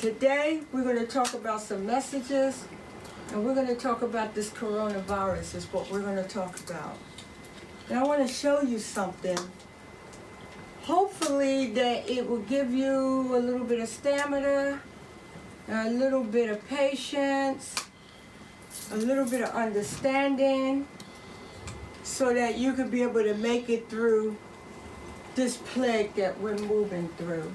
Today, we're going to talk about some messages, and we're going to talk about this coronavirus is what we're going to talk about. And I want to show you something. Hopefully that it will give you a little bit of stamina, a little bit of patience, a little bit of understanding, so that you can be able to make it through this plague that we're moving through.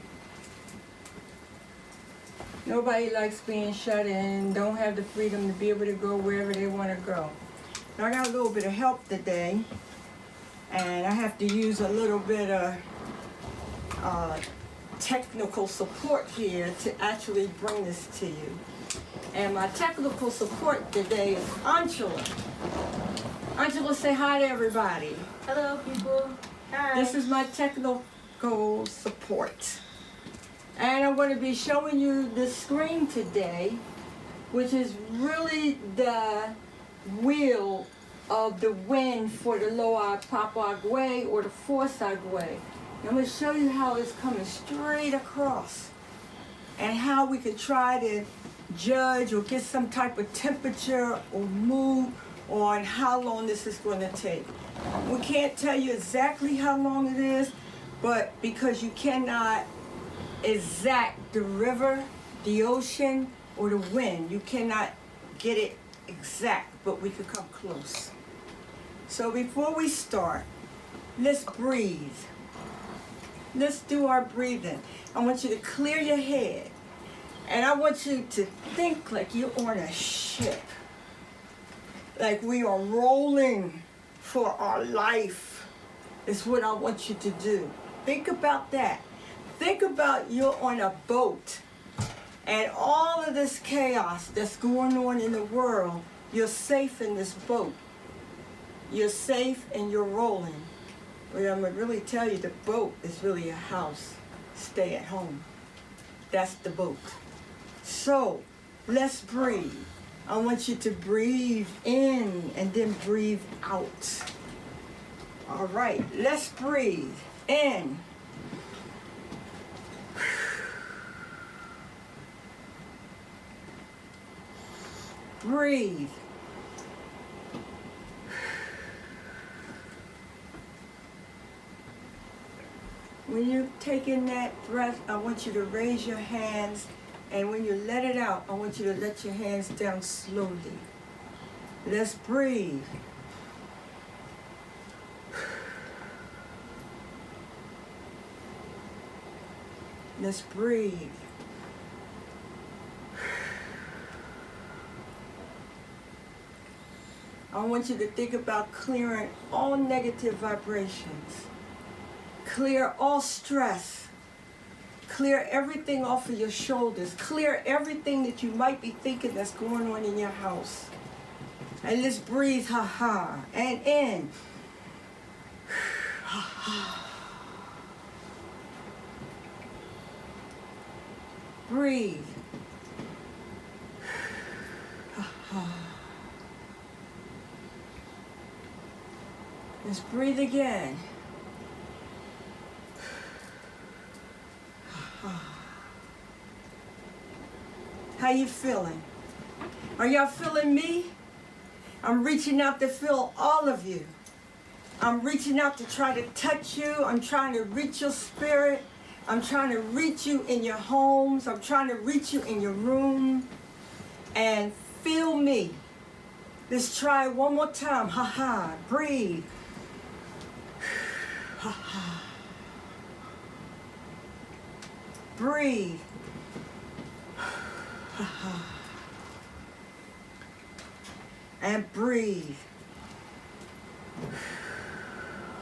Nobody likes being shut in, don't have the freedom to be able to go wherever they want to go. Now, I got a little bit of help today, and I have to use a little bit of technical support here to actually bring this to you. And my technical support today is Angela. Angela, say hi to everybody. Hello, people. Hi. This is my technical support. And I'm going to be showing you the screen today, which is really the wheel of the wind for the lower Papa Agwe or the fourth Agwe. I'm going to show you how it's coming straight across and how we can try to judge or get some type of temperature or mood on how long this is going to take. We can't tell you exactly how long it is, but because you cannot exact the river, the ocean, or the wind, you cannot get it exact, but we could come close. So before we start, let's breathe. Let's do our breathing. I want you to clear your head, and I want you to think like you're on a ship, like we are rolling for our life is what I want you to do. Think about that. Think about you're on a boat and all of this chaos that's going on in the world, you're safe in this boat. You're safe and you're rolling. But I'm going to really tell you the boat is really a house. Stay at home. That's the boat. So let's breathe. I want you to breathe in and then breathe out. All right, let's breathe in. Breathe. When you're taking that breath, I want you to raise your hands, and when you let it out, I want you to let your hands down slowly. Let's breathe. Let's breathe. I want you to think about clearing all negative vibrations. Clear all stress. Clear everything off of your shoulders. Clear everything that you might be thinking that's going on in your house. And let's breathe, ha-ha, and in. Breathe. Let's breathe again. How you feeling? Are y'all feeling me? I'm reaching out to feel all of you. I'm reaching out to try to touch you. I'm trying to reach your spirit. I'm trying to reach you in your homes. I'm trying to reach you in your room. And feel me. Let's try it one more time. Ha-ha. Breathe. Ha-ha. Breathe. Ha-ha. And breathe.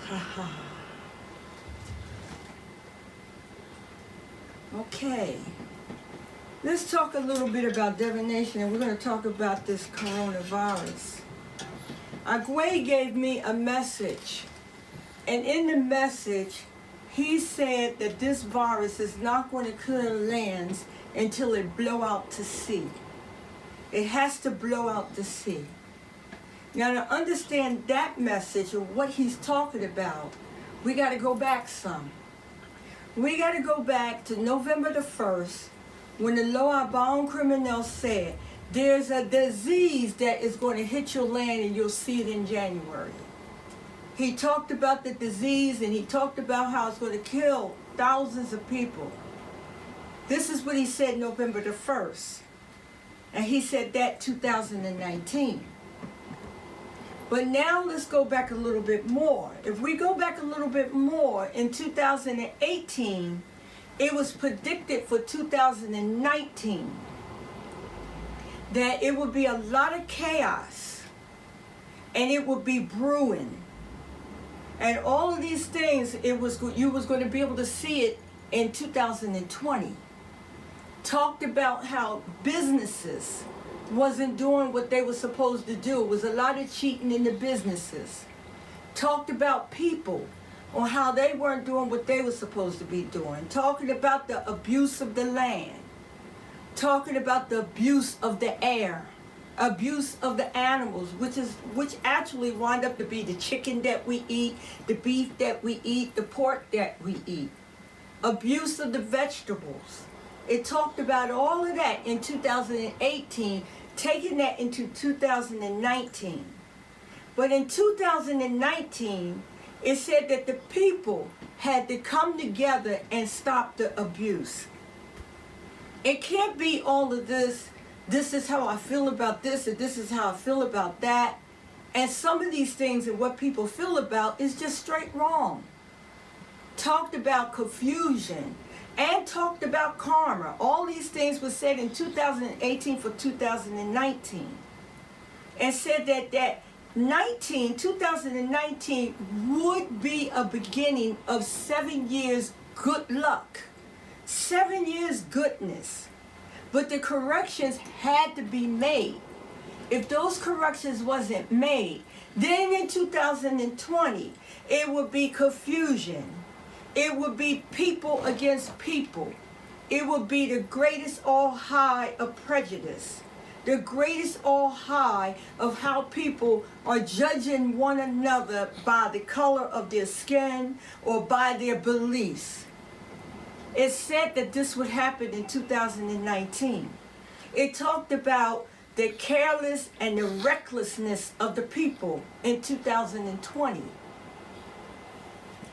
Ha-ha. Okay. Let's talk a little bit about divination, and we're going to talk about this coronavirus. Agwe gave me a message, and in the message, he said that this virus is not going to clear lands until it blow out to sea. It has to blow out to sea. Now, to understand that message or what he's talking about, we got to go back some. We got to go back to November the 1st, when the law-abiding criminal said, there's a disease that is going to hit your land and you'll see it in January. He talked about the disease and he talked about how it's going to kill thousands of people. This is what he said November the 1st. And he said that 2019. But now let's go back a little bit more. If we go back a little bit more, in 2018, it was predicted for 2019 that it would be a lot of chaos and it would be brewing. And all of these things, you was going to be able to see it in 2020. Talked about how businesses wasn't doing what they were supposed to do. It was a lot of cheating in the businesses. Talked about people on how they weren't doing what they were supposed to be doing. Talking about the abuse of the land. Talking about the abuse of the air. Abuse of the animals, which actually wind up to be the chicken that we eat, the beef that we eat, the pork that we eat. Abuse of the vegetables. It talked about all of that in 2018, taking that into 2019. But in 2019, it said that the people had to come together and stop the abuse. It can't be all of this. This is how I feel about this, and this is how I feel about that. And some of these things and what people feel about is just straight wrong. Talked about confusion and talked about karma. All these things were said in 2018 for 2019. And said that 2019 would be a beginning of 7 years good luck. 7 years goodness. But the corrections had to be made. If those corrections wasn't made, then in 2020, it would be confusion. It would be people against people. It would be the greatest all high of prejudice. The greatest all high of how people are judging one another by the color of their skin or by their beliefs. It said that this would happen in 2019. It talked about the careless and the recklessness of the people in 2020.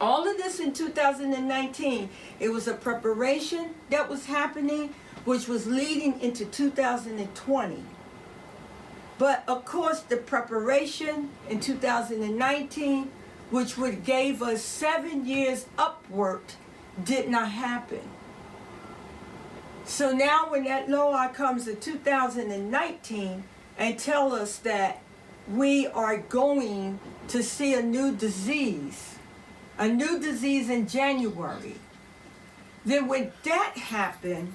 All of this in 2019, it was a preparation that was happening, which was leading into 2020. But of course, the preparation in 2019, which would gave us 7 years upward, did not happen. So now when that law comes in 2019 and tell us that we are going to see a new disease in January, then when that happened,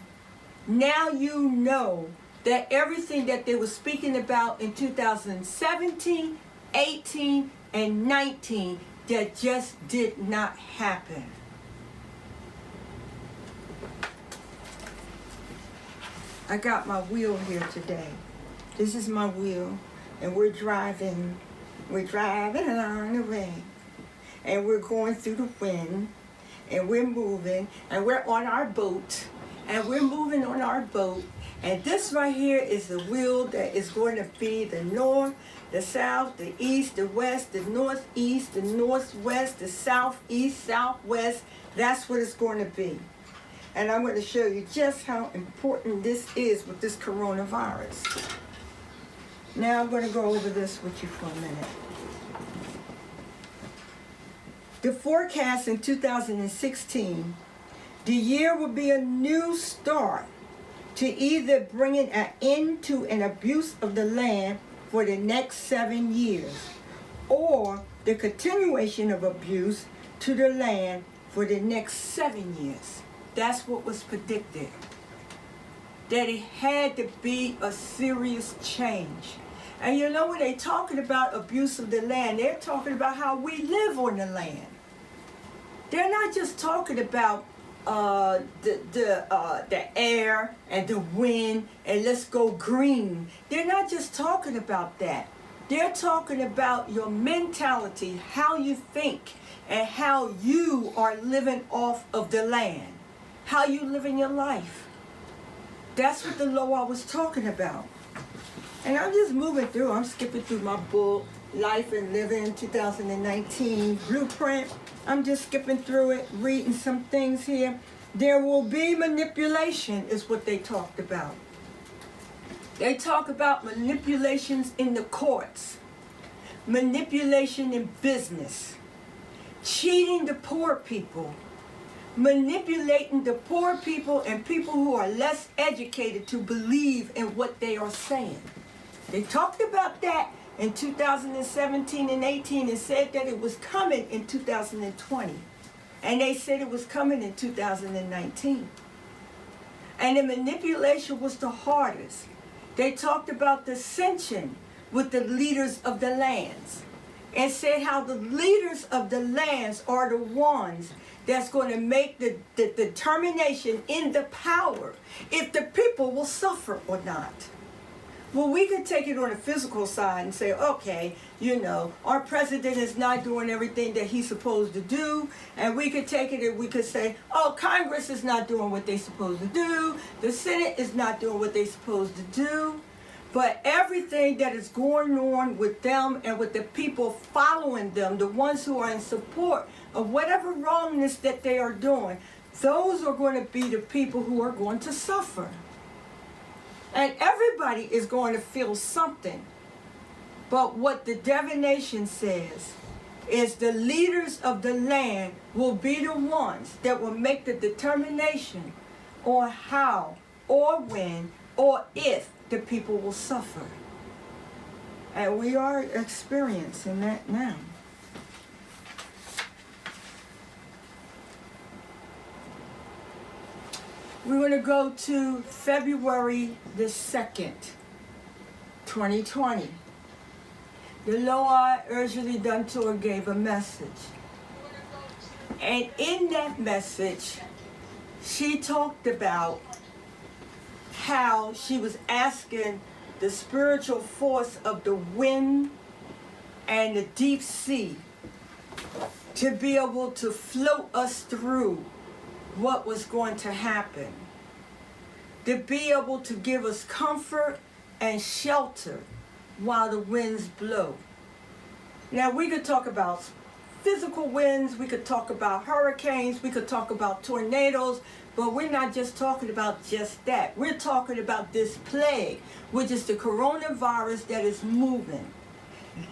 now you know that everything that they were speaking about in 2017, 18, and 19 that just did not happen. I got my wheel here today. This is my wheel, and we're driving along the way. And we're going through the wind, and we're moving, and we're on our boat, and we're moving on our boat. And this right here is the wheel that is going to be the north, the south, the east, the west, the northeast, the northwest, the southeast, southwest. That's what it's going to be. And I'm going to show you just how important this is with this coronavirus. Now I'm going to go over this with you for a minute. The forecast in 2016, the year will be a new start to either bringing an end to an abuse of the land for the next 7 years, or the continuation of abuse to the land for the next 7 years. That's what was predicted. That it had to be a serious change. And you know, when they're talking about abuse of the land, they're talking about how we live on the land. They're not just talking about the air and the wind and let's go green. They're not just talking about that. They're talking about your mentality, how you think, and how you are living off of the land. How you live in your life. That's what the law was talking about. And I'm just moving through. I'm skipping through my book, Life and Living 2019 Blueprint. I'm just skipping through it, reading some things here. There will be manipulation is what they talked about. They talk about manipulations in the courts, manipulation in business, cheating the poor people, manipulating the poor people and people who are less educated to believe in what they are saying. They talked about that in 2017 and 18 and said that it was coming in 2020. And they said it was coming in 2019. And the manipulation was the hardest. They talked about dissension with the leaders of the lands and said how the leaders of the lands are the ones that's going to make the determination in the power if the people will suffer or not. Well, we could take it on the physical side and say, okay, our president is not doing everything that he's supposed to do. And we could take it and we could say, oh, Congress is not doing what they're supposed to do. The Senate is not doing what they're supposed to do. But everything that is going on with them and with the people following them, the ones who are in support of whatever wrongness that they are doing, those are going to be the people who are going to suffer. And everybody is going to feel something. But what the divination says is the leaders of the land will be the ones that will make the determination on how or when or if the people will suffer. And we are experiencing that now. We're going to go to February the 2nd, 2020. The Lord Ursula Duntor gave a message. And in that message, she talked about how she was asking the spiritual force of the wind and the deep sea to be able to float us through what was going to happen, to be able to give us comfort and shelter while the winds blow. Now, we could talk about physical winds, we could talk about hurricanes, we could talk about tornadoes, but we're not just talking about just that. We're talking about this plague, which is the coronavirus that is moving.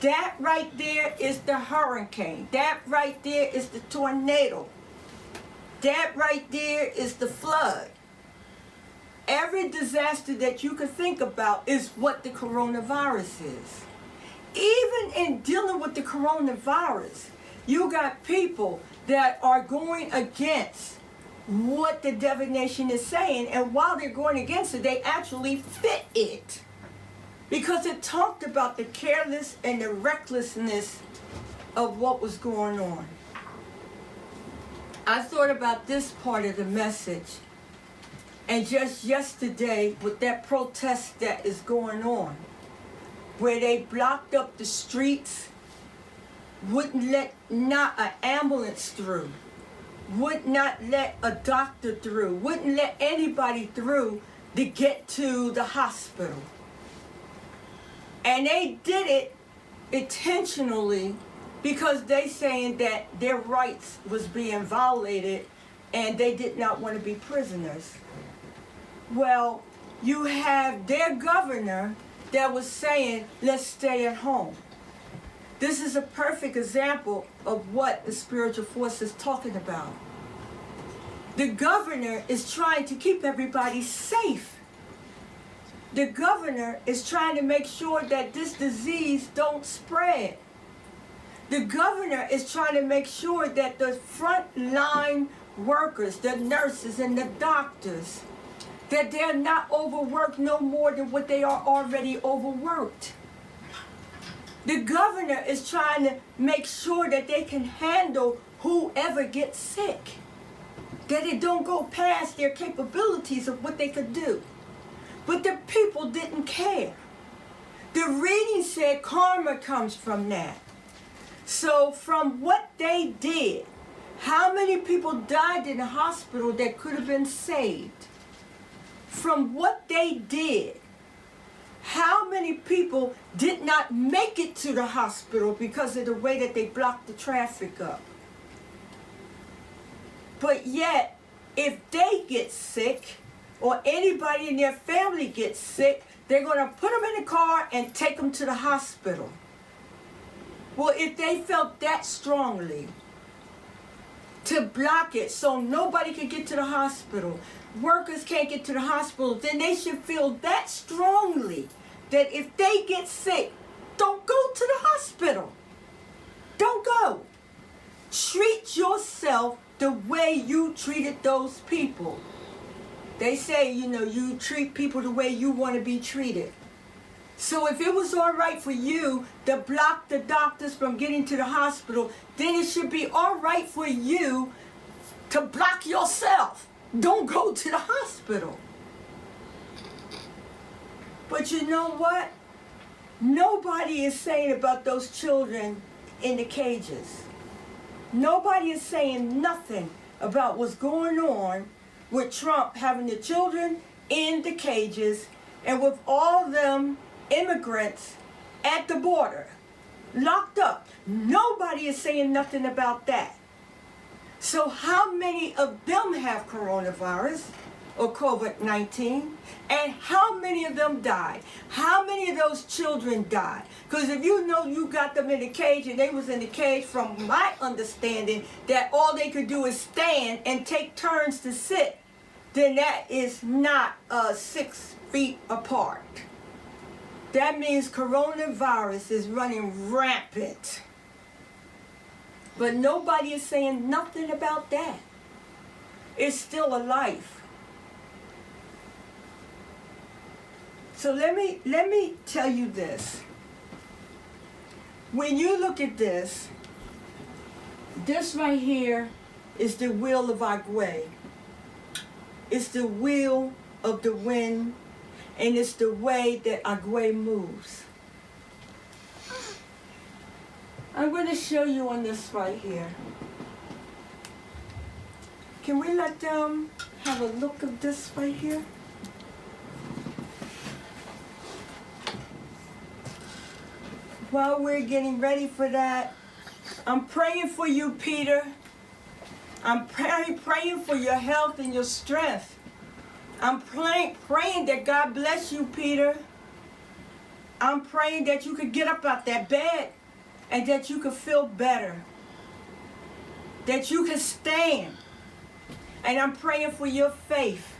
That right there is the hurricane. That right there is the tornado. That right there is the flood. Every disaster that you could think about is what the coronavirus is. Even in dealing with the coronavirus, you got people that are going against what the divination is saying, and while they're going against it, they actually fit it. Because it talked about the careless and the recklessness of what was going on. I thought about this part of the message, and just yesterday with that protest that is going on, where they blocked up the streets, wouldn't let not an ambulance through, would not let a doctor through, wouldn't let anybody through to get to the hospital. And they did it intentionally because they saying that their rights was being violated and they did not want to be prisoners. Well, you have their governor that was saying, let's stay at home. This is a perfect example of what the spiritual force is talking about. The governor is trying to keep everybody safe. The governor is trying to make sure that this disease don't spread. The governor is trying to make sure that the frontline workers, the nurses and the doctors, that they're not overworked no more than what they are already overworked. The governor is trying to make sure that they can handle whoever gets sick, that it don't go past their capabilities of what they could do. But the people didn't care. The reading said karma comes from that. So from what they did, how many people died in the hospital that could have been saved? from what they did, how many people did not make it to the hospital because of the way that they blocked the traffic up? But yet, if they get sick, or anybody in their family gets sick, they're going to put them in a car and take them to the hospital. Well, if they felt that strongly to block it so nobody could get to the hospital, workers can't get to the hospital, then they should feel that strongly that if they get sick, don't go to the hospital. Don't go. Treat yourself the way you treated those people. They say, you treat people the way you want to be treated. So if it was all right for you to block the doctors from getting to the hospital, then it should be all right for you to block yourself. Don't go to the hospital. But you know what? Nobody is saying about those children in the cages. Nobody is saying nothing about what's going on with Trump having the children in the cages and with all them immigrants at the border, locked up. Nobody is saying nothing about that. So how many of them have coronavirus or COVID-19? And how many of them died? How many of those children died? Because if you know you got them in the cage and they was in the cage, from my understanding, that all they could do is stand and take turns to sit, then that is not 6 feet apart. That means coronavirus is running rampant. But nobody is saying nothing about that. It's still a life. So let me tell you this. When you look at this right here is the wheel of Agwe. It's the wheel of the wind, and it's the way that Agwe moves. I'm going to show you on this right here. Can we let them have a look of this right here? While we're getting ready for that, I'm praying for you, Peter. I'm praying for your health and your strength. I'm praying that God bless you, Peter. I'm praying that you could get up out that bed and that you could feel better, that you could stand. And I'm praying for your faith,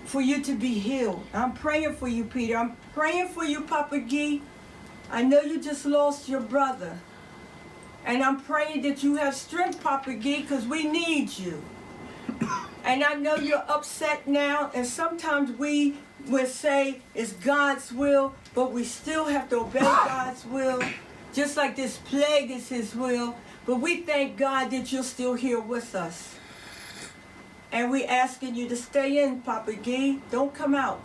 for you to be healed. I'm praying for you, Peter. I'm praying for you, Papa Gee. I know you just lost your brother. And I'm praying that you have strength, Papa Gee, because we need you. And I know you're upset now, and sometimes we will say it's God's will, but we still have to obey God's will, just like this plague is His will. But we thank God that you're still here with us. And we asking you to stay in, Papa Gee. Don't come out.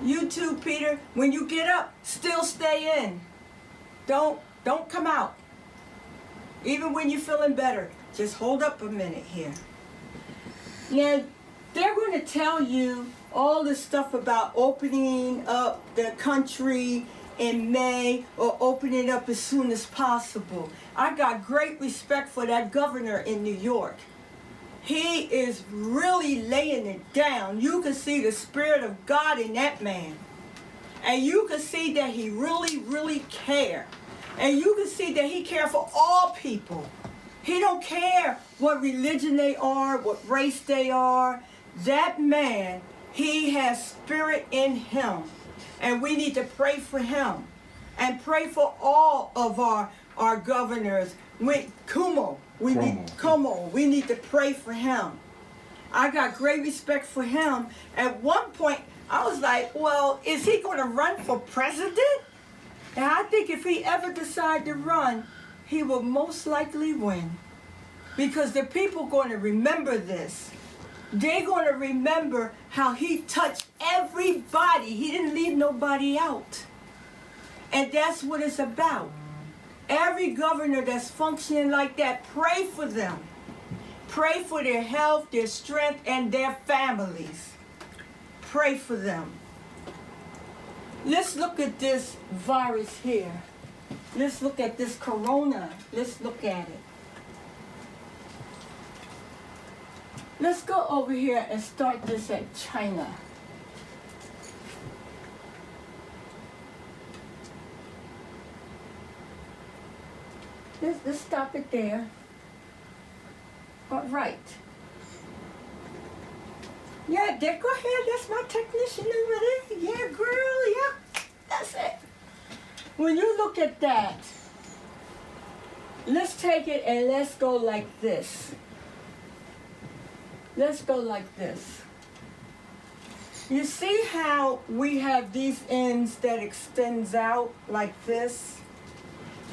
You too, Peter. When you get up, still stay in. Don't come out. Even when you're feeling better, just hold up a minute here. Now, they're going to tell you all this stuff about opening up the country in May or opening it up as soon as possible. I got great respect for that governor in New York. He is really laying it down. You can see the Spirit of God in that man. And you can see that he really, really cares. And you can see that he cares for all people. He don't care what religion they are, what race they are. That man, he has spirit in him. And we need to pray for him. And pray for all of our governors. Cuomo, we need to pray for him. I got great respect for him. At one point, I was like, well, is he going to run for president? And I think if he ever decides to run, he will most likely win. Because the people are going to remember this. They're going to remember how he touched everybody. He didn't leave nobody out. And that's what it's about. Every governor that's functioning like that, pray for them. Pray for their health, their strength, and their families. pray for them. Let's look at this virus here. Let's look at this corona. Let's look at it. Let's go over here and start this at China. Let's stop it there. All right. Yeah, there, go ahead. That's my technician over there. Yeah, girl. Yeah, that's it. When you look at that, let's take it and let's go like this. Let's go like this. You see how we have these ends that extends out like this?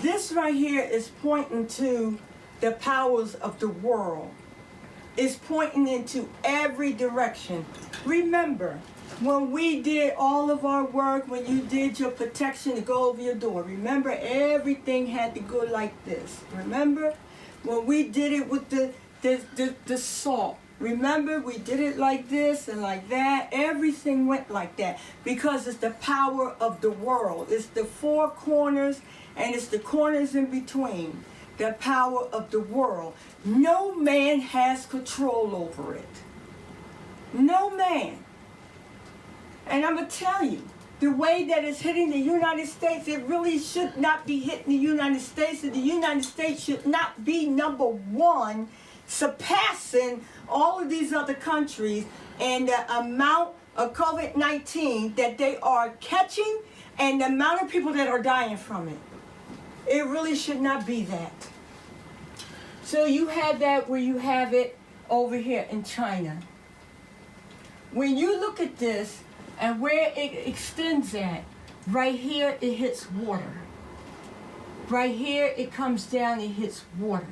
This right here is pointing to the powers of the world. It's pointing into every direction. Remember, when we did all of our work, when you did your protection to go over your door, remember everything had to go like this. Remember when we did it with the salt. Remember, we did it like this and like that. Everything went like that because it's the power of the world. It's the four corners and it's the corners in between. The power of the world. No man has control over it. No man. And I'm going to tell you, the way that it's hitting the United States, it really should not be hitting the United States. And the United States should not be number one, surpassing all of these other countries and the amount of COVID-19 that they are catching and the amount of people that are dying from it. It really should not be that. So you have that where you have it over here in China. When you look at this and where it extends at, right here it hits water. Right here it comes down and hits water.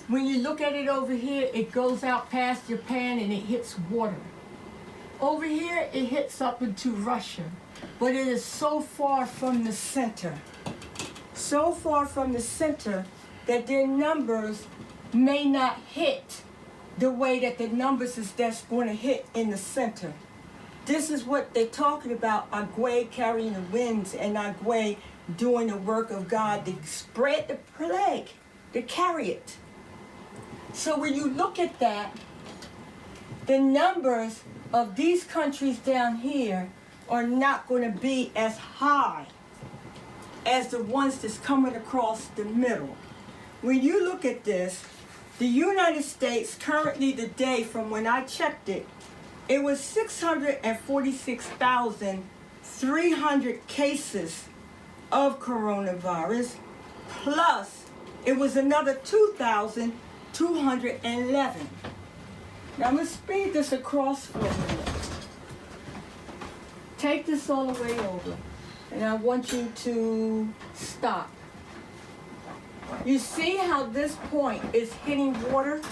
When you look at it over here, it goes out past Japan and it hits water. Over here it hits up into Russia, but it is so far from the center. So far from the center that their numbers may not hit the way that the numbers is that's going to hit in the center. This is what they're talking about, Agwe carrying the winds and Agwe doing the work of God to spread the plague, to carry it. So when you look at that, the numbers of these countries down here are not going to be as high as the ones that's coming across the middle. When you look at this, the United States currently today, from when I checked it, it was 646,300 cases of coronavirus, plus it was another 2,211. Now I'm going to speed this across for a minute. Take this all the way over, and I want you to stop. You see how this point is hitting water?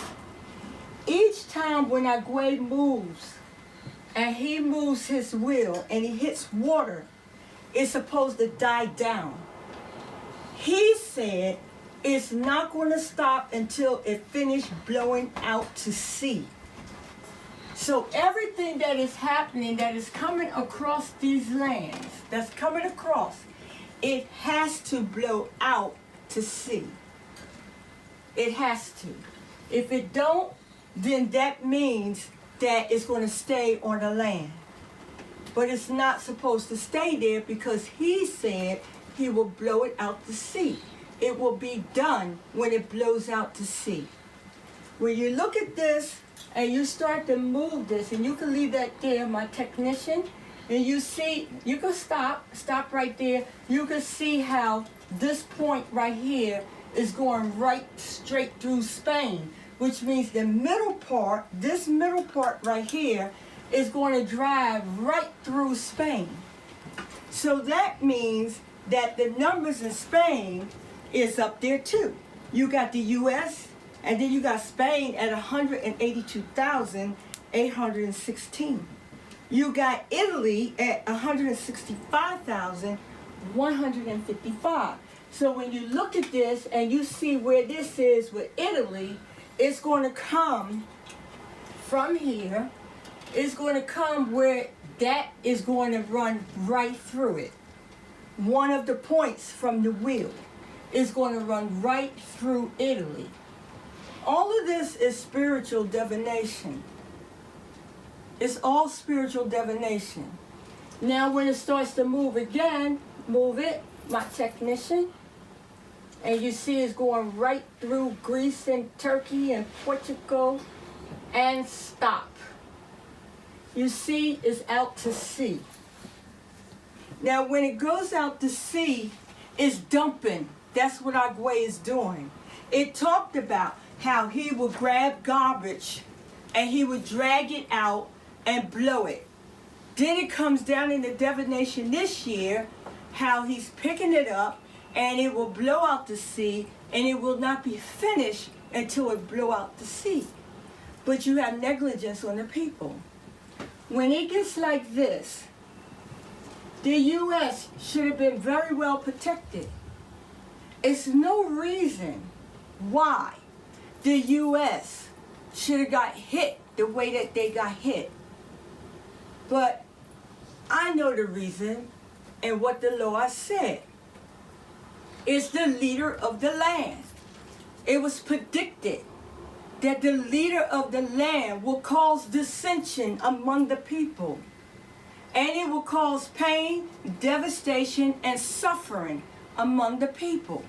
Each time when Agwe moves, and he moves his wheel, and he hits water, it's supposed to die down. He said it's not going to stop until it finishes blowing out to sea. So everything that is happening, that is coming across these lands, that's coming across, it has to blow out to sea. It has to. If it don't, then that means that it's going to stay on the land. But it's not supposed to stay there because he said he will blow it out to sea. It will be done when it blows out to sea. When you look at this and you start to move this, and you can leave that there, my technician, and you see, you can stop right there. You can see how this point right here is going right straight through Spain, which means the middle part, this middle part right here, is going to drive right through Spain. So that means that the numbers in Spain is up there too. You got the U.S., and then you got Spain at 182,816. You got Italy at 165,155. So when you look at this and you see where this is with Italy, it's going to come from here It's going to come where that is going to run right through it. One of the points from the wheel is going to run right through Italy. All of this is spiritual divination. It's all spiritual divination. Now when it starts to move again, move it, my technician. And you see it's going right through Greece and Turkey and Portugal and stop. You see it's out to sea. Now when it goes out to sea, it's dumping. That's what Agwe is doing. It talked about how he would grab garbage and he would drag it out and blow it. Then it comes down in the divination this year, how he's picking it up and it will blow out to sea and it will not be finished until it blow out to sea. But you have negligence on the people. When it gets like this, the U.S. should have been very well protected. It's no reason why the U.S. should have got hit the way that they got hit. But I know the reason and what the law said. It's the leader of the land. It was predicted that the leader of the land will cause dissension among the people. And it will cause pain, devastation, and suffering among the people.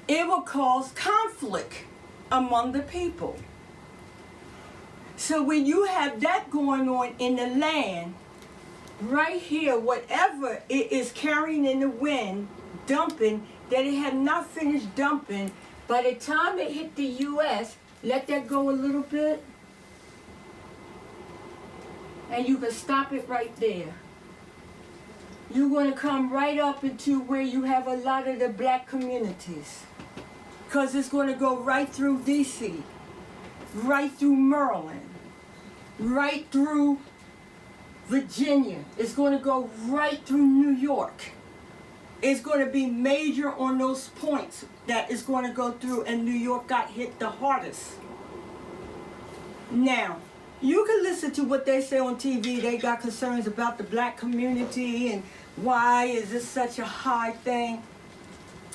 It will cause conflict among the people. So when you have that going on in the land, right here, whatever it is carrying in the wind, dumping, that it had not finished dumping, by the time it hit the U.S., let that go a little bit, and you can stop it right there. You're going to come right up into where you have a lot of the black communities, because it's going to go right through D.C., right through Maryland, right through Virginia. It's going to go right through New York. It's going to be major on those points that it's going to go through, and New York got hit the hardest. Now, you can listen to what they say on TV. They got concerns about the black community and why is this such a high thing.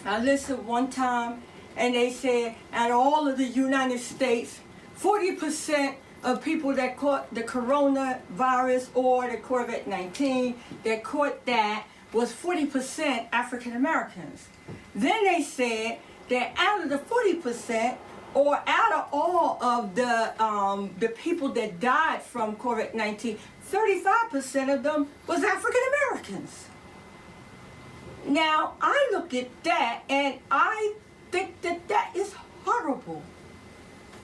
I listened one time and they said out of all of the United States, 40% of people that caught the coronavirus or the COVID-19 that caught that was 40% African Americans. Then they said that out of the 40%, or out of all of the people that died from COVID-19, 35% of them was African Americans. Now, I look at that and I think that that is horrible.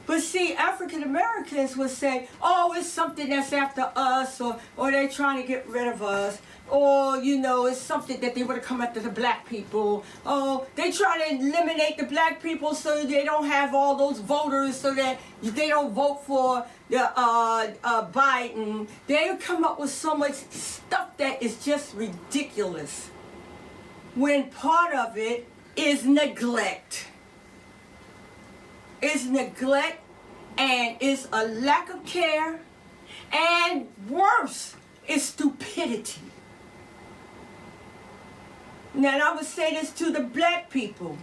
But see, African Americans would say, oh, it's something that's after us, or they're trying to get rid of us, or, you know, it's something that they want to come after the black people. Oh, they try to eliminate the black people so they don't have all those voters, so that they don't vote for Biden. They come up with so much stuff that is just ridiculous, when part of it is neglect. It's neglect, and it's a lack of care, and worse, it's stupidity. Now, I would say this to the black people.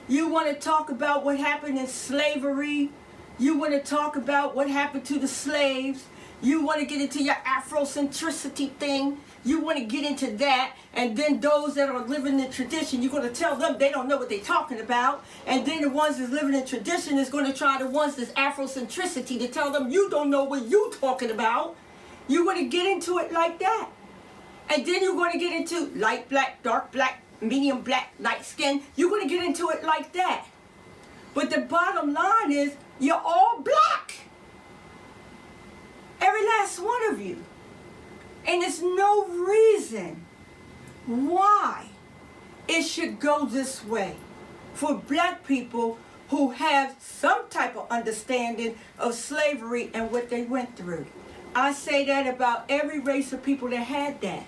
You want to talk about what happened in slavery. You want to talk about what happened to the slaves. You want to get into your Afrocentricity thing. You want to get into that, and then those that are living in tradition, you're going to tell them they don't know what they're talking about, and then the ones that's living in tradition is going to try the ones that's Afrocentricity to tell them you don't know what you're talking about. You're going to get into it like that. And then you're going to get into light black, dark black, medium black, light skin. You're going to get into it like that. But the bottom line is, you're all black. Every last one of you. And there's no reason why it should go this way for black people who have some type of understanding of slavery and what they went through. I say that about every race of people that had that.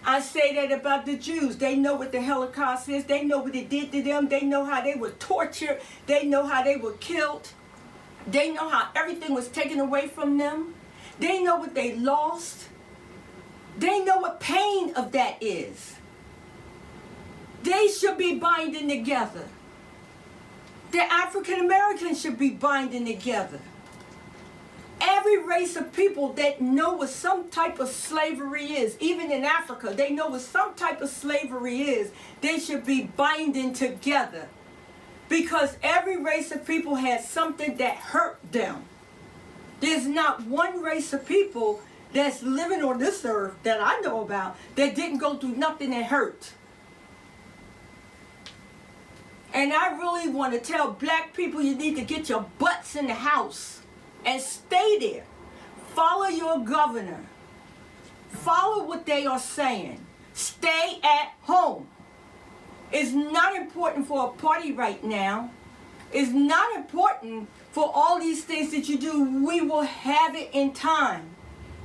I say that about the Jews. They know what the Holocaust is. They know what it did to them. They know how they were tortured. They know how they were killed. They know how everything was taken away from them. They know what they lost. They know what pain of that is. They should be binding together. The African Americans should be binding together. Every race of people that know what some type of slavery is, even in Africa, they know what some type of slavery is, they should be binding together. Because every race of people has something that hurt them. There's not one race of people that's living on this earth that I know about that didn't go through nothing that hurt. And I really want to tell black people, you need to get your butts in the house and stay there. Follow your governor. Follow what they are saying. Stay at home. It's not important for a party right now. It's not important for all these things that you do. We will have it in time.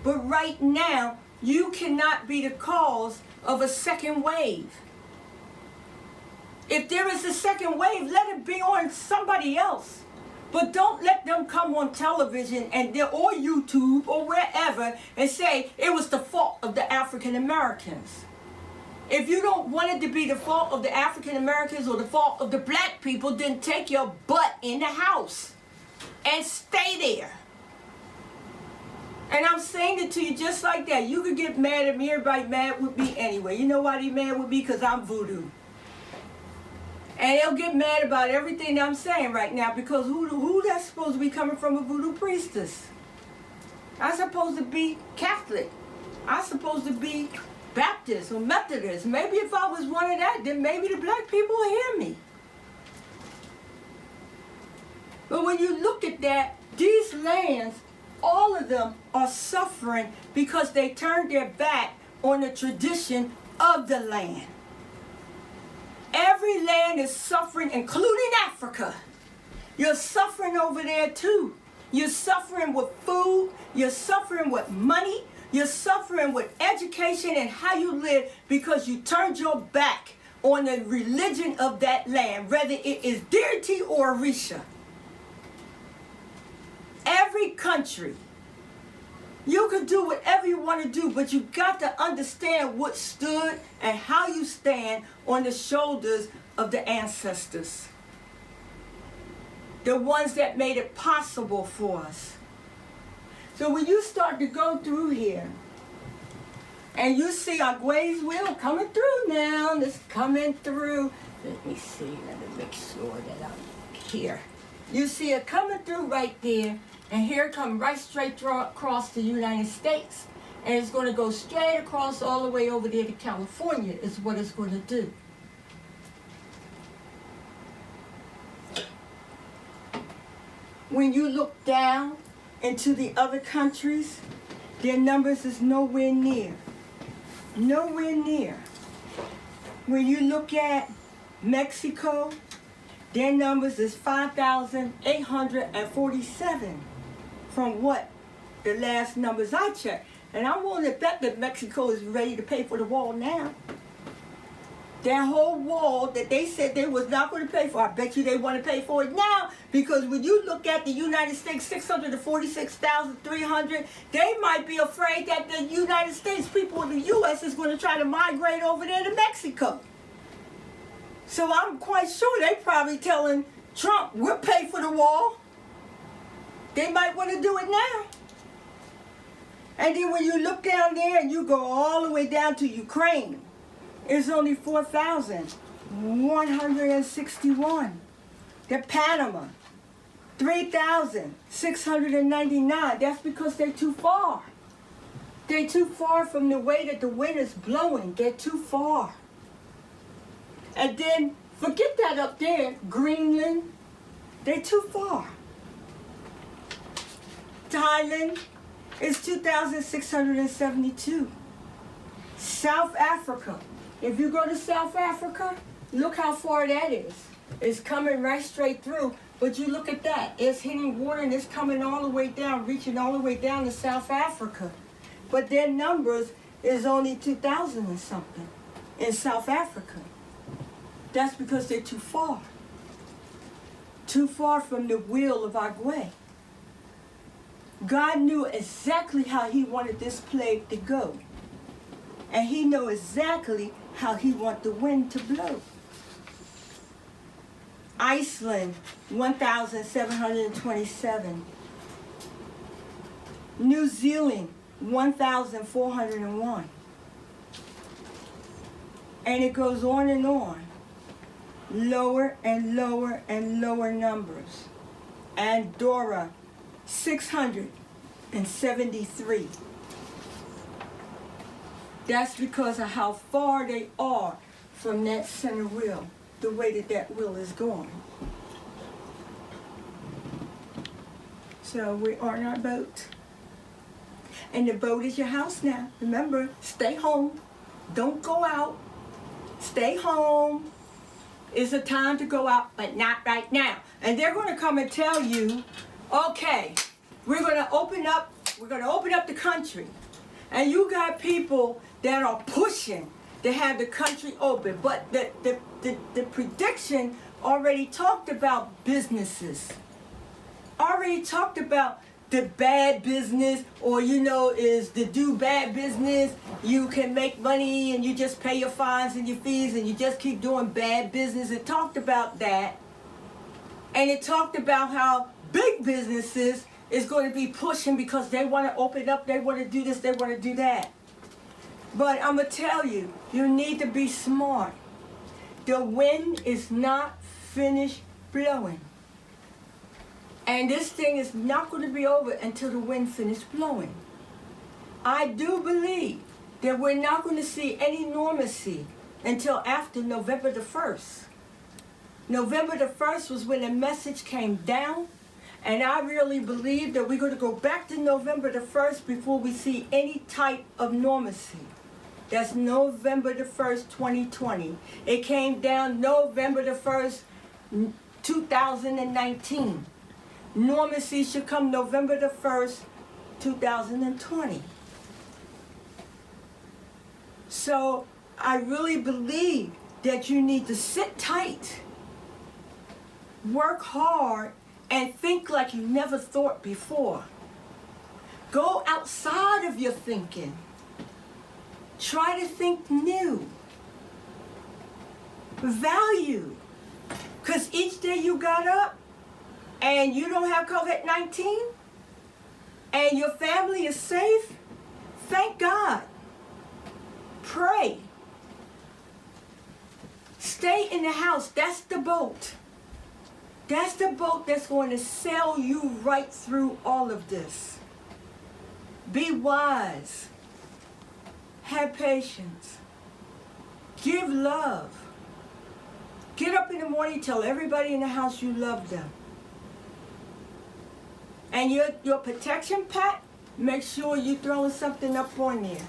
But right now, you cannot be the cause of a second wave. If there is a second wave, let it be on somebody else. But don't let them come on television or YouTube or wherever and say it was the fault of the African Americans. If you don't want it to be the fault of the African Americans or the fault of the black people, then take your butt in the house and stay there. And I'm saying it to you just like that. You could get mad at me. Everybody mad with me anyway. You know why they mad with me? Because I'm voodoo. And they'll get mad about everything I'm saying right now because who that's supposed to be coming from a voodoo priestess? I'm supposed to be Catholic. I'm supposed to be Baptist or Methodist. Maybe if I was one of that, then maybe the black people will hear me. But when you look at that, these lands, all of them are suffering because they turned their back on the tradition of the land. Every land is suffering, including Africa. You're suffering over there too. You're suffering with food. You're suffering with money. You're suffering with education and how you live because you turned your back on the religion of that land, whether it is deity or Orisha. Every country, you can do whatever you want to do, but you got to understand what stood and how you stand on the shoulders of the ancestors. The ones that made it possible for us. So when you start to go through here, and you see Agwe's wheel coming through now, it's coming through. Let me see, let me make sure that I'm here. You see it coming through right there, and here it comes right straight across the United States. And it's going to go straight across all the way over there to California is what it's going to do. When you look down into the other countries, their numbers is nowhere near. Nowhere near. When you look at Mexico, their numbers is 5,847 from what the last numbers I checked. And I'm willing to bet that Mexico is ready to pay for the wall now. That whole wall that they said they was not going to pay for, I bet you they want to pay for it now, because when you look at the United States, 646,300, they might be afraid that the United States people in the U.S. is going to try to migrate over there to Mexico. So I'm quite sure they probably telling Trump, we'll pay for the wall. They might want to do it now. And then when you look down there and you go all the way down to Ukraine, it's only 4,161. The Panama, 3,699. That's because they're too far. They're too far from the way that the wind is blowing. They're too far. And then, forget that up there, Greenland, they're too far. Thailand is 2,672. South Africa, if you go to South Africa, look how far that is. It's coming right straight through, but you look at that. It's hitting water and it's coming all the way down, reaching all the way down to South Africa. But their numbers is only 2,000 and something in South Africa. That's because they're too far. Too far from the will of Agwe. God knew exactly how he wanted this plague to go. And he knew exactly how he wanted the wind to blow. Iceland, 1,727. New Zealand, 1,401. And it goes on and on. Lower and lower and lower numbers. Andorra, 673. That's because of how far they are from that center wheel, the way that wheel is going. So we are in our boat. And the boat is your house now. Remember, stay home. Don't go out. Stay home. It's a time to go out, but not right now. And they're going to come and tell you, okay, we're going to open up the country. And you got people that are pushing to have the country open. But the prediction already talked about businesses. Already talked about the bad business, or is to do bad business. You can make money and you just pay your fines and your fees and you just keep doing bad business. It talked about that. And it talked about how big businesses is going to be pushing because they want to open up, they want to do this, they want to do that. But I'm going to tell you, you need to be smart. The wind is not finished blowing. And this thing is not going to be over until the wind finishes blowing. I do believe that we're not going to see any normalcy until after November the 1st. November the 1st was when the message came down. And I really believe that we're going to go back to November the 1st before we see any type of normalcy. That's November the 1st, 2020. It came down November the 1st, 2019. Normalcy should come November the 1st, 2020. So I really believe that you need to sit tight, work hard, and think like you never thought before. Go outside of your thinking. Try to think new. Value. Because each day you got up and you don't have COVID-19 and your family is safe, thank God. Pray. Stay in the house. That's the boat. That's the boat that's going to sail you right through all of this. Be wise. Have patience. Give love. Get up in the morning, tell everybody in the house you love them. And your protection pack, make sure you're throwing something up on there.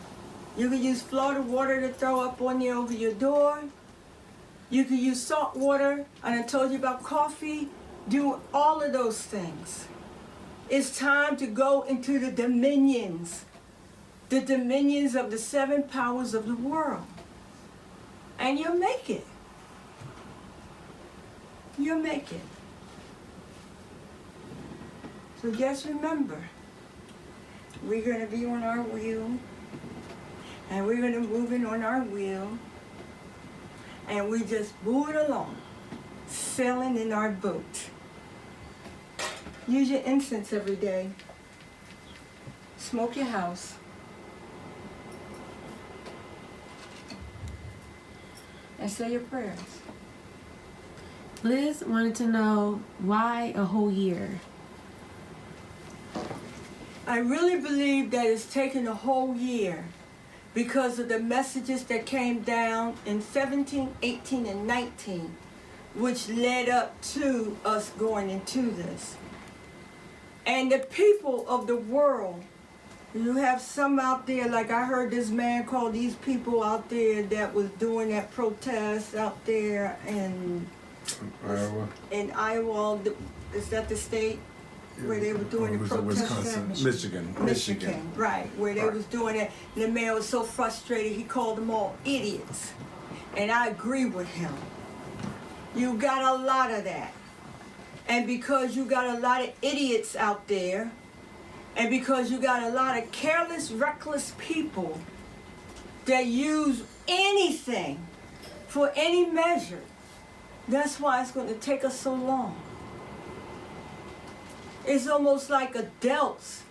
You can use Florida water to throw up on there over your door. You can use salt water, and I told you about coffee. Do all of those things. It's time to go into the dominions of the 7 powers of the world. And you'll make it. You'll make it. So just remember, we're going to be on our wheel, and we're going to move in on our wheel, and we just move it along, sailing in our boat. Use your incense every day. Smoke your house. And say your prayers. Liz wanted to know why a whole year. I really believe that it's taken a whole year because of the messages that came down in 17, 18, and 19, which led up to us going into this. And the people of the world, you have some out there, like I heard this man call these people out there that was doing that protest out there in Iowa. In Iowa, is that the state where they were doing the protest? Wisconsin. Michigan. Right, where they was doing it. And the man was so frustrated, he called them all idiots. And I agree with him. You got a lot of that. And because you got a lot of idiots out there, And because you got a lot of careless, reckless people that use anything for any measure, that's why it's going to take us so long. It's almost like adults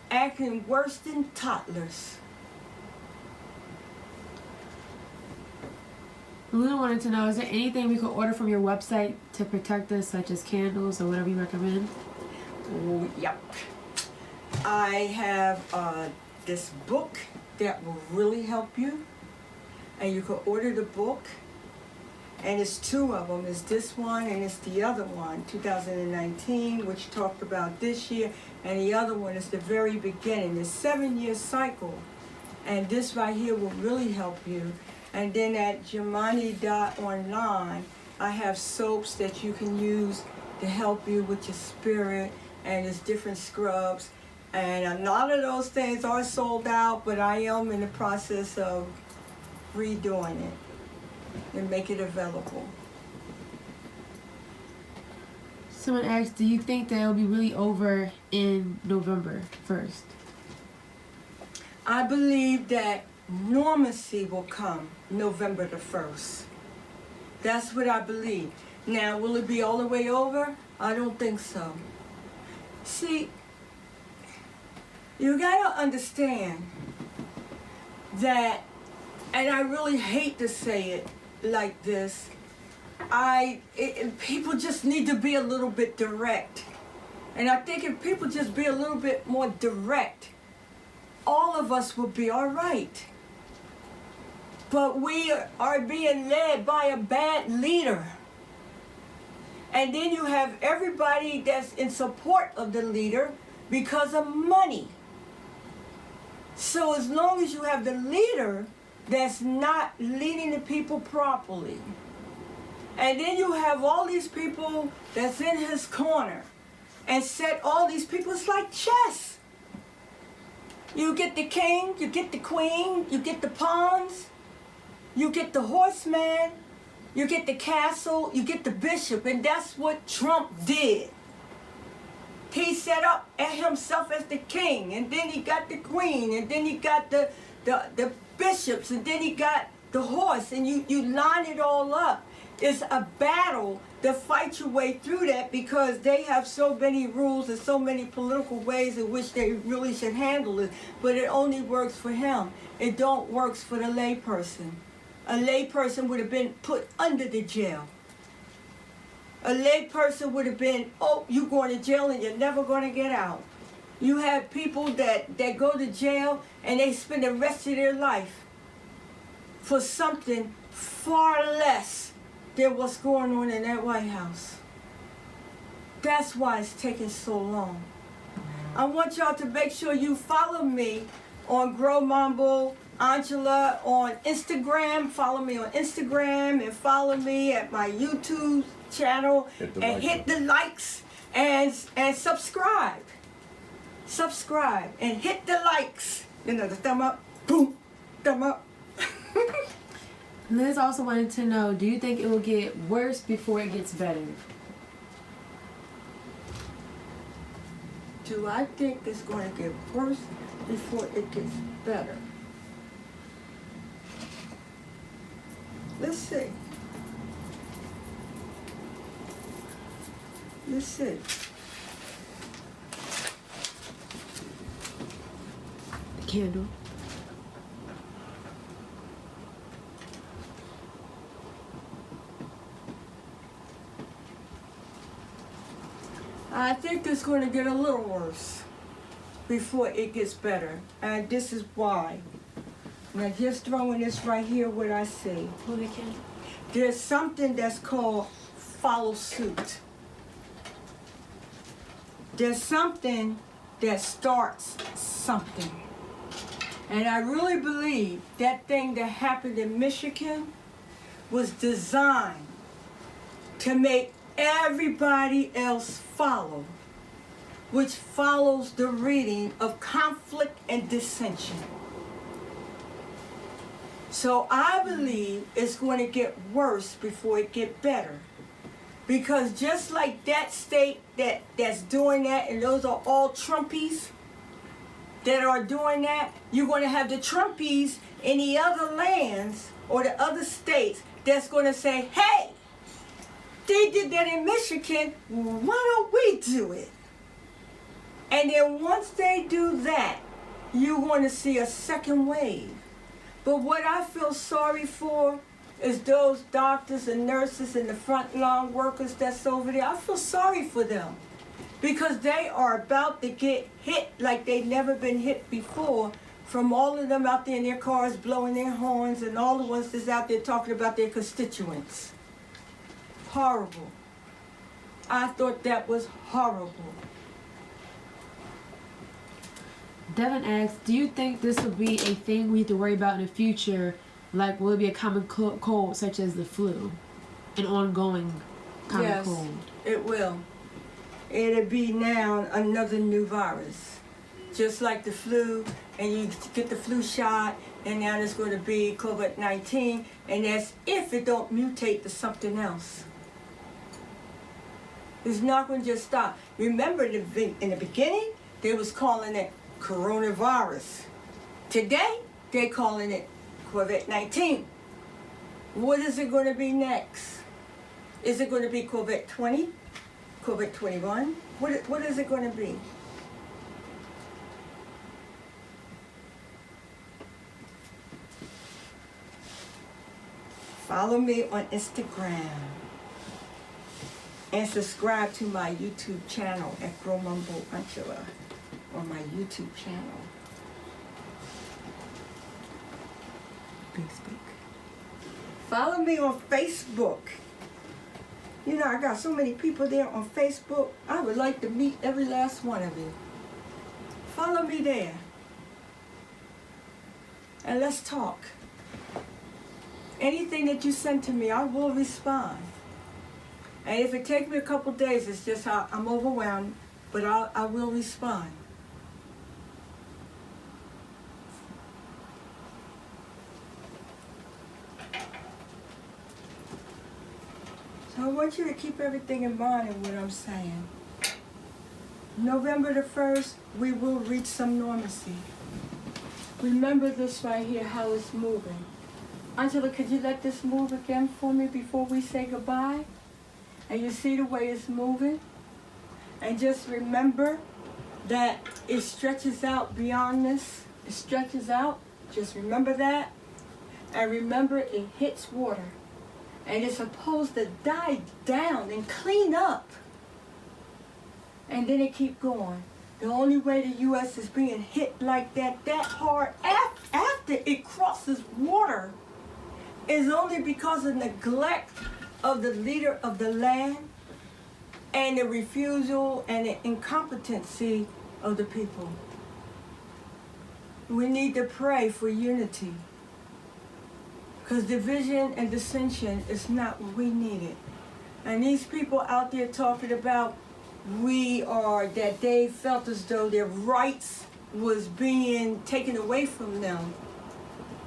acting worse than toddlers. Luna wanted to know, is there anything we could order from your website to protect us, such as candles or whatever you recommend? Oh, yep. I have this book that will really help you. And you can order the book. And it's two of them. It's this one and it's the other one, 2019, which talked about this year. And the other one is the very beginning. It's 7-year cycle. And this right here will really help you. And then at Jemani.online, I have soaps that you can use to help you with your spirit. And there's different scrubs. And a lot of those things are sold out, but I am in the process of redoing it and make it available. Someone asked, do you think that it'll be really over in November 1st? I believe that normalcy will come November the 1st. That's what I believe. Now, will it be all the way over? I don't think so. See, you gotta understand that, and I really hate to say it like this, people just need to be a little bit direct. And I think if people just be a little bit more direct, all of us will be all right. But we are being led by a bad leader. And then you have everybody that's in support of the leader because of money. So as long as you have the leader that's not leading the people properly, and then you have all these people that's in his corner and set all these people, it's like chess. You get the king, you get the queen, you get the pawns, you get the horseman, you get the castle, you get the bishop, and that's what Trump did. He set up himself as the king, and then he got the queen, and then he got the bishops, and then he got the horse, and you line it all up. It's a battle to fight your way through that because they have so many rules and so many political ways in which they really should handle it, but it only works for him. It don't works for the lay person. A lay person would have been put under the jail. A lay person would have been, oh, you're going to jail and you're never going to get out. You have people that go to jail and they spend the rest of their life for something far less than what's going on in that White House. That's why it's taking so long. I want y'all to make sure you follow me on Gro Mambo, Angela on Instagram. Follow me on Instagram and follow me at my YouTube channel and hit the likes and subscribe. Subscribe and hit the likes. You know, the thumb up, boom, thumb up. Liz also wanted to know, do you think it will get worse before it gets better? Do I think it's going to get worse before it gets better? Let's see. Let's see. The candle. I think it's going to get a little worse before it gets better. And this is why. Now just throwing this right here, what I see. Hold the candle. There's something that's called follow suit. There's something that starts something. And I really believe that thing that happened in Michigan was designed to make everybody else follow, which follows the reading of conflict and dissension. So I believe it's going to get worse before it get better. Because just like that state that's doing that, and those are all Trumpies, that are doing that, you're going to have the Trumpies in the other lands or the other states that's going to say, hey, they did that in Michigan, why don't we do it? And then once they do that, you're going to see a second wave. But what I feel sorry for is those doctors and nurses and the frontline workers that's over there. I feel sorry for them because they are about to get hit like they've never been hit before from all of them out there in their cars blowing their horns and all the ones that's out there talking about their constituents. Horrible. I thought that was horrible. Devin asks, do you think this will be a thing we have to worry about in the future? Like, will it be a common cold such as the flu? An ongoing common cold? Yes, it will. It'll be now another new virus. Just like the flu, and you get the flu shot, and now it's going to be COVID-19, and that's if it don't mutate to something else. It's not going to just stop. Remember, in the beginning, they was calling it coronavirus. Today, they're calling it COVID-19. What is it going to be next? Is it going to be COVID-20? COVID-21? What is it going to be? Follow me on Instagram and subscribe to my YouTube channel at Gro Mambo on my YouTube channel. Facebook. Follow me on Facebook. You know, I got so many people there on Facebook. I would like to meet every last one of you. Follow me there. And let's talk. Anything that you send to me, I will respond. And if it takes me a couple days, it's just how I'm overwhelmed, but I will respond. So I want you to keep everything in mind of what I'm saying. November the 1st, we will reach some normalcy. Remember this right here, how it's moving. Angela, could you let this move again for me before we say goodbye? And you see the way it's moving? And just remember that it stretches out beyond this. It stretches out. Just remember that. And remember it hits water. And it's supposed to die down and clean up. And then it keep going. The only way the U.S. is being hit like that hard after it crosses water is only because of neglect of the leader of the land and the refusal and the incompetency of the people. We need to pray for unity because division and dissension is not what we needed. And these people out there talking about that they felt as though their rights was being taken away from them.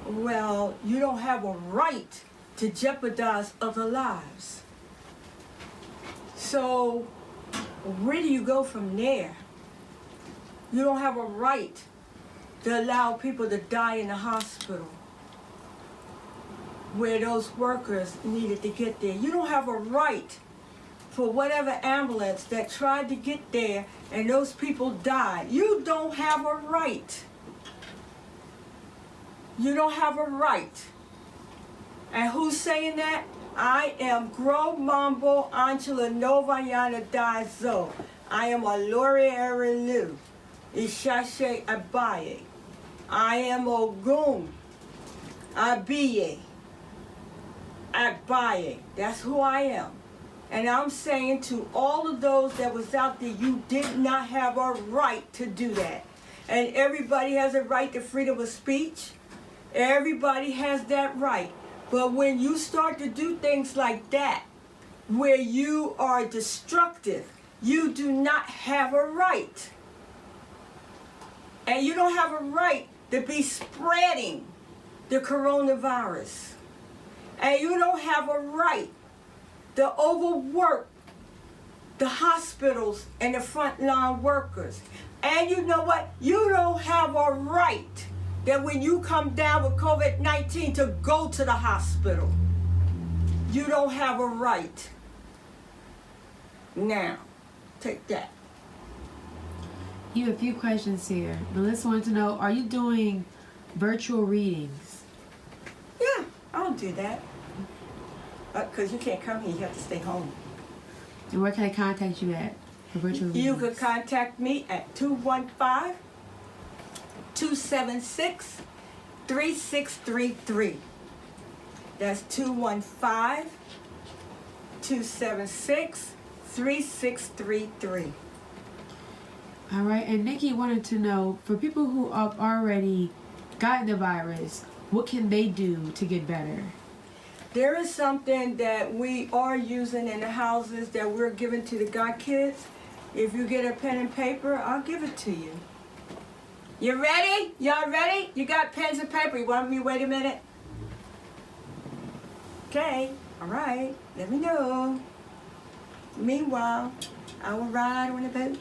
Well, you don't have a right to jeopardize other lives. So where do you go from there? You don't have a right to allow people to die in the hospital where those workers needed to get there. You don't have a right for whatever ambulance that tried to get there and those people died. You don't have a right. You don't have a right. And who's saying that? I am Gro Mambo Angela Novayana Daizo. I am a Lori Erelu. Ishashe Abaye. I am Ogun. Abiye. Abaye. That's who I am. And I'm saying to all of those that was out there, you did not have a right to do that. And everybody has a right to freedom of speech. Everybody has that right. But when you start to do things like that, where you are destructive, you do not have a right. And you don't have a right to be spreading the coronavirus. And you don't have a right to overwork the hospitals and the frontline workers. And you know what? You don't have have a right that when you come down with COVID-19 to go to the hospital. You don't have a right. Now, take that. You have a few questions here. Melissa wants to know, are you doing virtual readings? Yeah, I'll do that. Because you can't come here, you have to stay home. And where can I contact you at for virtual readings? You could contact me at 215-276-3633. That's 215-276-3633. All right, and Nikki wanted to know, for people who have already gotten the virus, what can they do to get better? There is something that we are using in the houses that we're giving to the God kids. If you get a pen and paper, I'll give it to you. You ready? Y'all ready? You got pens and paper. You want me to wait a minute? Okay, all right, let me know. Meanwhile, I will ride on a boat.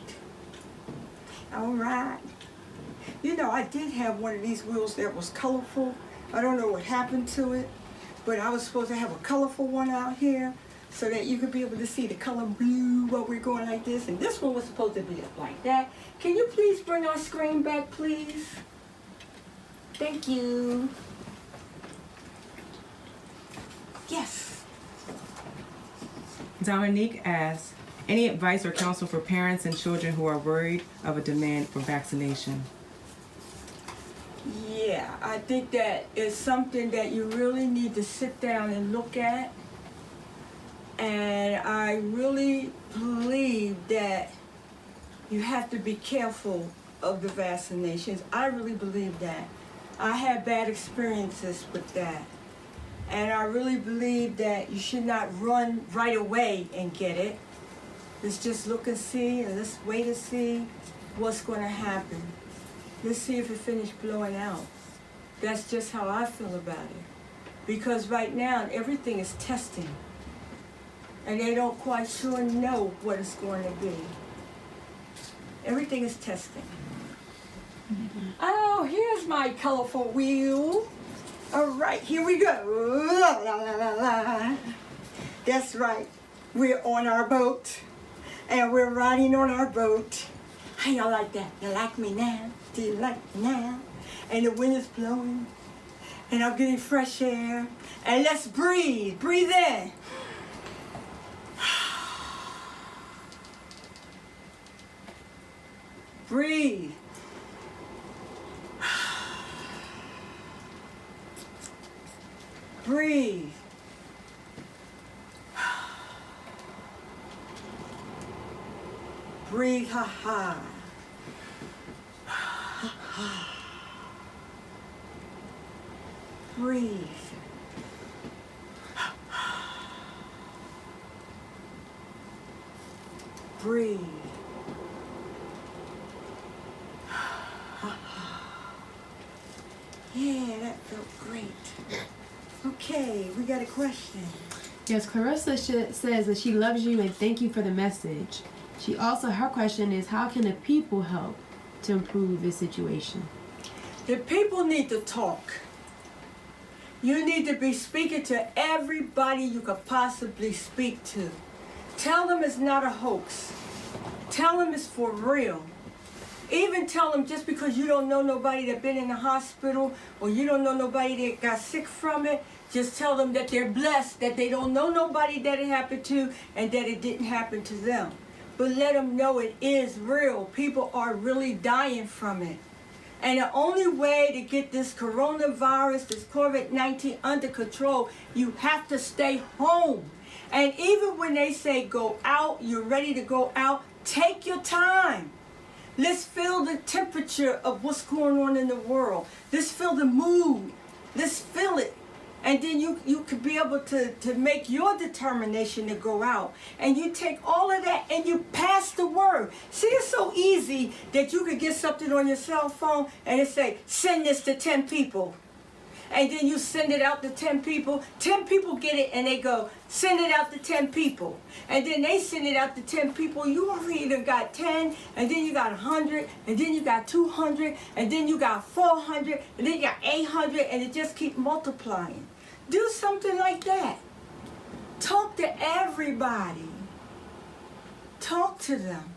I will ride. You know, I did have one of these wheels that was colorful. I don't know what happened to it, but I was supposed to have a colorful one out here so that you could be able to see the color blue while we're going like this. And this one was supposed to be like that. Can you please bring our screen back, please? Thank you. Yes. Dominique asks, any advice or counsel for parents and children who are worried of a demand for vaccination? Yeah, I think that is something that you really need to sit down and look at. And I really believe that you have to be careful of the vaccinations. I really believe that. I had bad experiences with that. And I really believe that you should not run right away and get it. Let's just look and see, and let's wait and see what's going to happen. Let's see if it finished blowing out. That's just how I feel about it. Because right now, everything is testing. And they don't quite sure know what it's going to be. Everything is testing. Oh, here's my colorful wheel. All right, here we go. La, la, la, la, la. That's right. We're on our boat. And we're riding on our boat. How y'all like that? You like me now? Do you like me now? And the wind is blowing. And I'm getting fresh air. And let's breathe. Breathe in. Breathe. Breathe. Breathe, ha ha. Breathe. Breathe. Yeah, that felt great. Okay, we got a question. Yes, Clarissa says that she loves you and thank you for the message. She also, her question is, how can the people help to improve this situation? The people need to talk. You need to be speaking to everybody you could possibly speak to. Tell them it's not a hoax. Tell them it's for real. Even tell them just because you don't know nobody that's been in the hospital or you don't know nobody that got sick from it, just tell them that they're blessed, that they don't know nobody that it happened to and that it didn't happen to them. But let them know it is real. People are really dying from it. And the only way to get this coronavirus, this COVID-19 under control, you have to stay home. And even when they say go out, you're ready to go out, take your time. Let's feel the temperature of what's going on in the world. Let's feel the mood. Let's feel it. And then you could be able to make your determination to go out. And you take all of that and you pass the word. See, it's so easy that you could get something on your cell phone and it say, send this to 10 people. and then you send it out to 10 people. 10 people get it and they go, send it out to 10 people. And then they send it out to 10 people. You already done got 10, and then you got 100, and then you got 200, and then you got 400, and then you got 800, and it just keeps multiplying. Do something like that. Talk to everybody. Talk to them.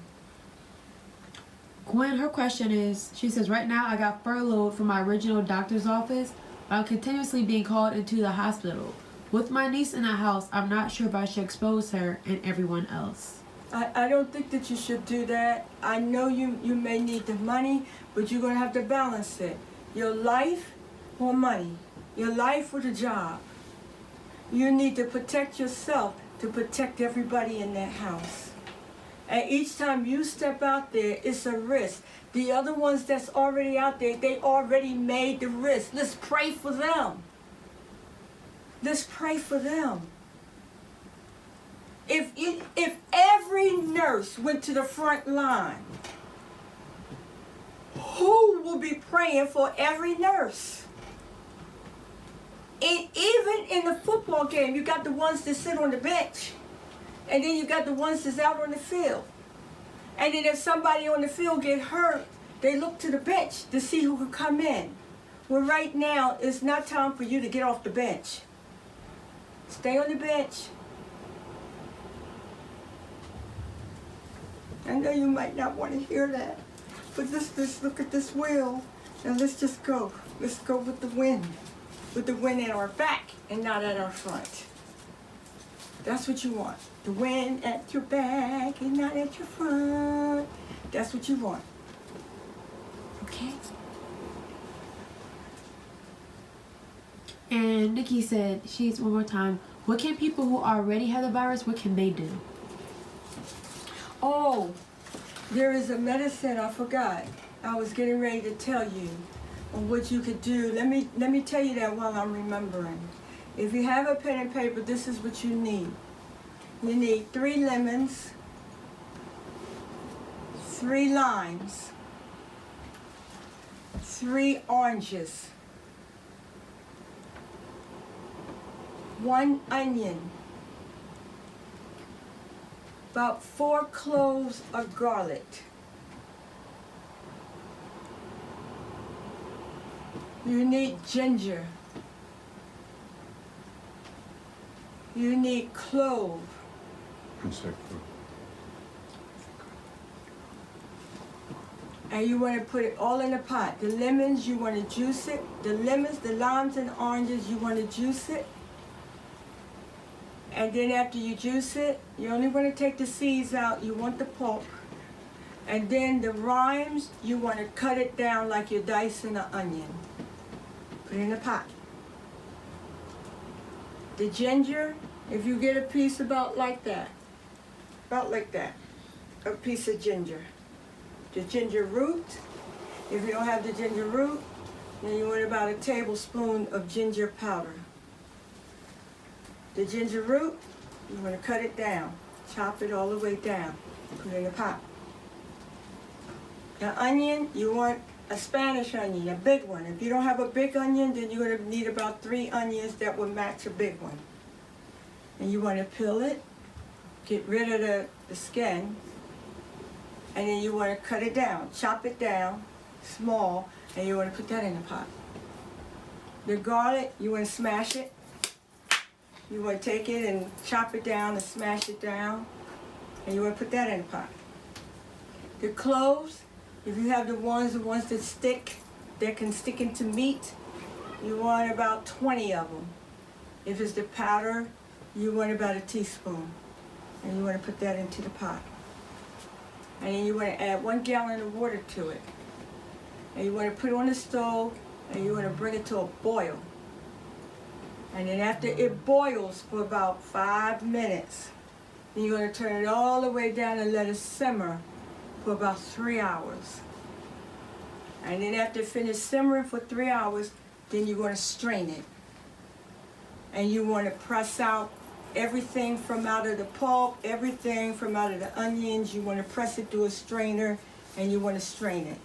Gwen, her question is, she says, right now I got furloughed from my original doctor's office, but I'm continuously being called into the hospital. With my niece in the house, I'm not sure if I should expose her and everyone else. I don't think that you should do that. I know you may need the money, but you're going to have to balance it. Your life or money. Your life or the job. You need to protect yourself to protect everybody in that house. And each time you step out there, it's a risk. The other ones that's already out there, they already made the risk. Let's pray for them. Let's pray for them. If every nurse went to the front line, who will be praying for every nurse? And even in the football game, you got the ones that sit on the bench. And then you got the ones that's out on the field. And then if somebody on the field get hurt, they look to the bench to see who can come in. Well, right now, it's not time for you to get off the bench. Stay on the bench. I know you might not want to hear that, but let's look at this wheel, and let's just go. Let's go with the wind at our back and not at our front. That's what you want. The wind at your back and not at your front. That's what you want. Okay? And Nikki said, she's one more time, what can people who already have the virus, what can they do? Oh, there is a medicine, I forgot. I was getting ready to tell you on what you could do. Let me tell you that while I'm remembering. If you have a pen and paper, this is what you need. You need 3 lemons, 3 limes, 3 oranges, 1 onion, about 4 cloves of garlic. You need ginger. You need clove. And you want to put it all in a pot. The lemons, you want to juice it. The lemons, the limes, and oranges, you want to juice it. And then after you juice it, you only want to take the seeds out. You want the pulp. And then the limes, you want to cut it down like you're dicing an onion. Put it in a pot. The ginger, if you get a piece about like that, a piece of ginger. The ginger root, if you don't have the ginger root, then you want about a tablespoon of ginger powder. The ginger root, you want to cut it down, chop it all the way down, put it in a pot. The onion, you want a Spanish onion, a big one. If you don't have a big onion, then you're going to need about 3 onions that will match a big one. And you want to peel it, get rid of the skin, and then you want to cut it down, chop it down, small, and you want to put that in the pot. The garlic, you want to smash it. You want to take it and chop it down and smash it down, and you want to put that in the pot. The cloves, if you have the ones that stick, that can stick into meat, you want about 20 of them. If it's the powder, you want about a teaspoon, and you want to put that into the pot. And then you want to add 1 gallon of water to it. And you want to put it on the stove, and you want to bring it to a boil. And then after it boils for about 5 minutes, then you're going to turn it all the way down and let it simmer for about 3 hours. And then after it finishes simmering for 3 hours, then you're going to strain it. And you want to press out everything from out of the pulp, everything from out of the onions. You want to press it through a strainer, and you want to strain it.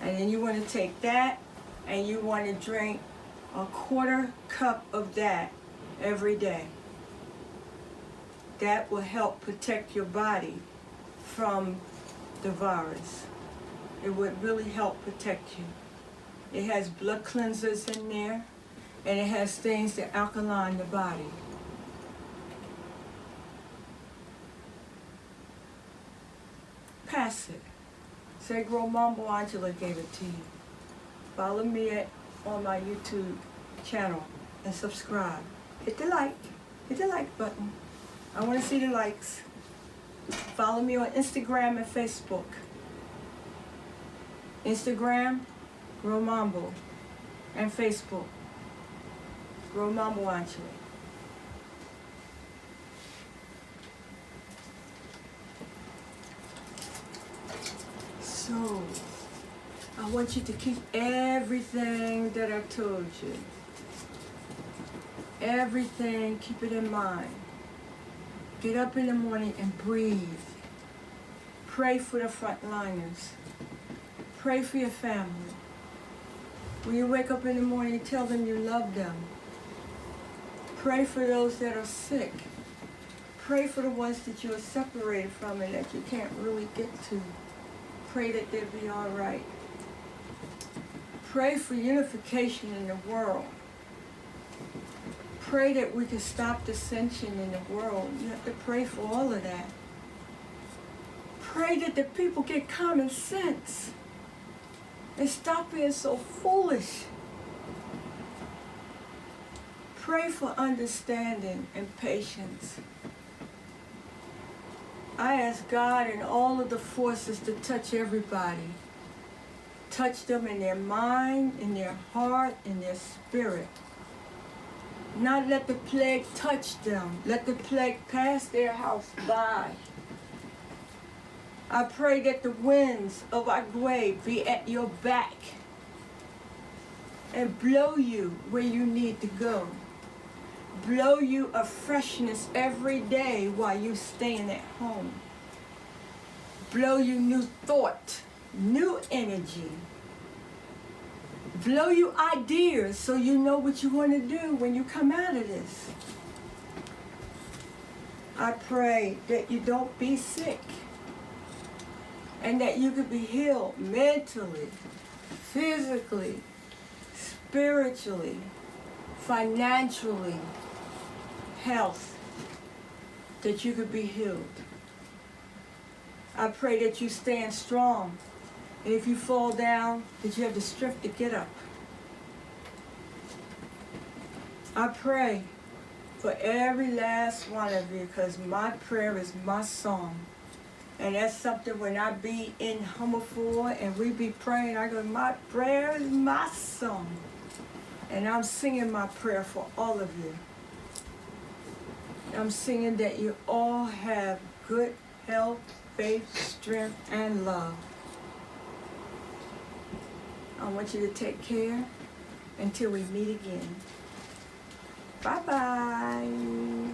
And then you want to take that, and you want to drink a quarter cup of that every day. That will help protect your body from the virus. It would really help protect you. It has blood cleansers in there, and it has things that alkaline the body. Pass it. Say Gro Mambo, Angela gave it to you. Follow me on my YouTube channel and subscribe. Hit the like button. I want to see the likes. Follow me on Instagram and Facebook. Instagram, Gro Mambo, and Facebook, Gro Mambo Angela. So, I want you to keep everything that I've told you. Everything, keep it in mind. Get up in the morning and breathe. Pray for the frontliners. Pray for your family. When you wake up in the morning, tell them you love them. Pray for those that are sick. Pray for the ones that you are separated from and that you can't really get to. Pray that they'll be all right. Pray for unification in the world. Pray that we can stop dissension in the world. You have to pray for all of that. Pray that the people get common sense and stop being so foolish. Pray for understanding and patience. I ask God and all of the forces to touch everybody. Touch them in their mind, in their heart, in their spirit. Not let the plague touch them. Let the plague pass their house by. I pray that the winds of Agwe be at your back and blow you where you need to go. Blow you a freshness every day while you're staying at home. Blow you new thought, new energy. Blow you ideas so you know what you want to do when you come out of this. I pray that you don't be sick and that you could be healed mentally, physically, spiritually, financially, health, that you could be healed. I pray that you stand strong, and if you fall down, that you have the strength to get up. I pray for every last one of you, because my prayer is my song. And that's something when I be in Hummerford and we be praying, I go, my prayer is my song. And I'm singing my prayer for all of you. I'm singing that you all have good health, faith, strength, and love. I want you to take care until we meet again. Bye-bye.